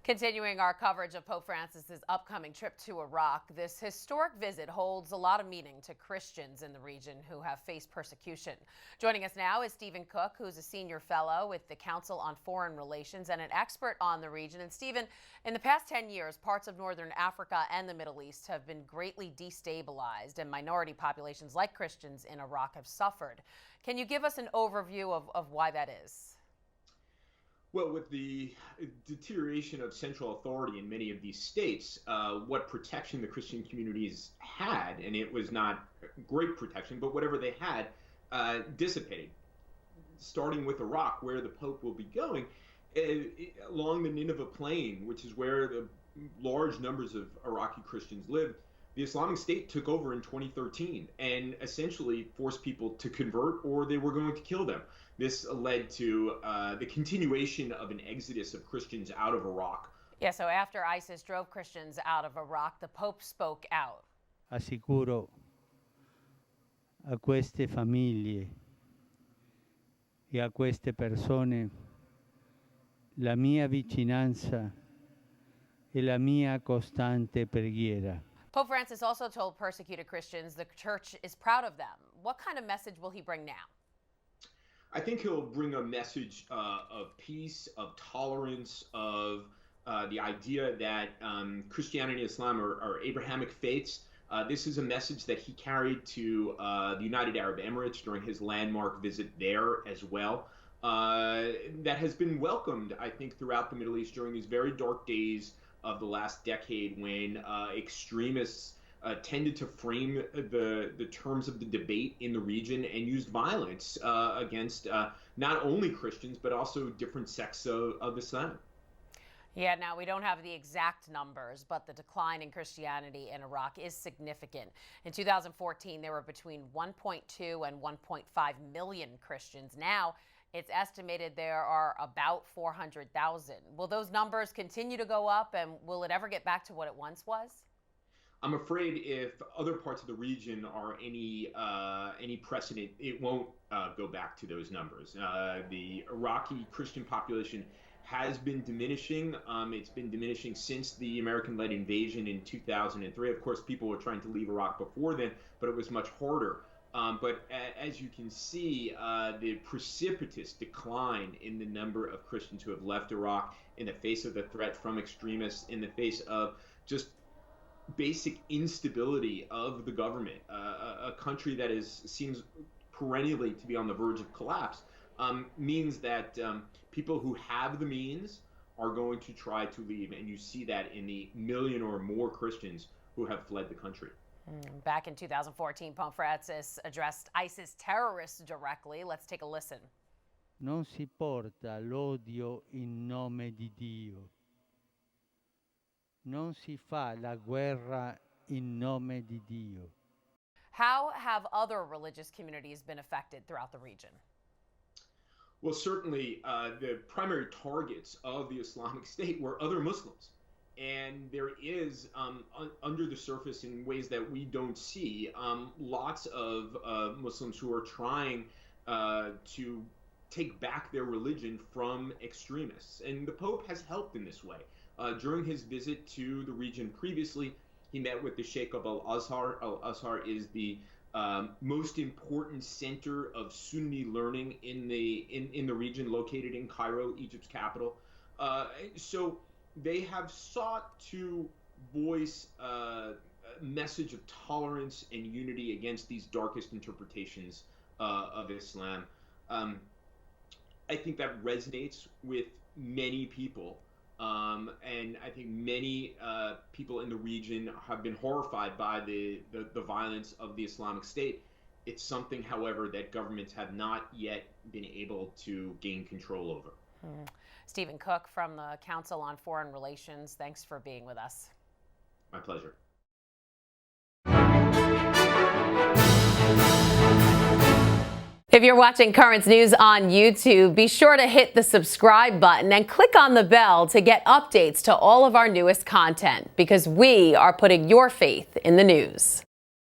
Continuing our coverage of Pope Francis's upcoming trip to Iraq, this historic visit holds a lot of meaning to Christians in the region who have faced persecution. Joining us now is Stephen Cook, who's a senior fellow with the Council on Foreign Relations and an expert on the region. And Stephen, in the past 10 years, parts of northern Africa and the Middle East have been greatly destabilized, and minority populations like Christians in Iraq have suffered. Can you give us an overview of why that is? Well, with the deterioration of central authority in many of these states, what protection the Christian communities had, and it was not great protection, but whatever they had, dissipated. Starting with Iraq, where the Pope will be going, along the Nineveh Plain, which is where the large numbers of Iraqi Christians live, the Islamic State took over in 2013 and essentially forced people to convert, or they were going to kill them. This led to the continuation of an exodus of Christians out of Iraq. Yeah, so after ISIS drove Christians out of Iraq, the Pope spoke out. Assicuro a queste famiglie e a queste persone la mia vicinanza e la mia costante preghiera. Pope Francis also told persecuted Christians the church is proud of them. What kind of message will he bring now? I think he'll bring a message of peace, of tolerance, of the idea that Christianity and Islam are Abrahamic faiths. This is a message that he carried to the United Arab Emirates during his landmark visit there as well. That has been welcomed, I think, throughout the Middle East during these very dark days of the last decade when extremists tended to frame the terms of the debate in the region and used violence against not only Christians, but also different sects of Islam. Yeah, now we don't have the exact numbers, but the decline in Christianity in Iraq is significant. In 2014, there were between 1.2 and 1.5 million Christians. Now, it's estimated there are about 400,000. Will those numbers continue to go up, and will it ever get back to what it once was? I'm afraid if other parts of the region are any precedent, it won't go back to those numbers. The Iraqi Christian population has been diminishing. It's been diminishing since the American-led invasion in 2003. Of course, people were trying to leave Iraq before then, but it was much harder. But as you can see, the precipitous decline in the number of Christians who have left Iraq in the face of the threat from extremists, in the face of just basic instability of the government, a country that seems perennially to be on the verge of collapse, means that people who have the means are going to try to leave. And you see that in the million or more Christians who have fled the country. Back in 2014, Pope Francis addressed ISIS terrorists directly. Let's take a listen. Non si porta l'odio in nome di Dio. Non si fa la guerra in nome di Dio. How have other religious communities been affected throughout the region? Well, certainly the primary targets of the Islamic State were other Muslims. And there is, under the surface, in ways that we don't see, lots of Muslims who are trying to take back their religion from extremists. And the Pope has helped in this way. During his visit to the region previously, he met with the Sheikh of Al-Azhar. Al-Azhar is the most important center of Sunni learning in the region, located in Cairo, Egypt's capital. So they have sought to voice a message of tolerance and unity against these darkest interpretations of Islam. I think that resonates with many people. And I think many people in the region have been horrified by the violence of the Islamic State. It's something, however, that governments have not yet been able to gain control over. Stephen Cook from the Council on Foreign Relations, thanks for being with us. My pleasure. If you're watching Currents News on YouTube, be sure to hit the subscribe button and click on the bell to get updates to all of our newest content, because we are putting your faith in the news.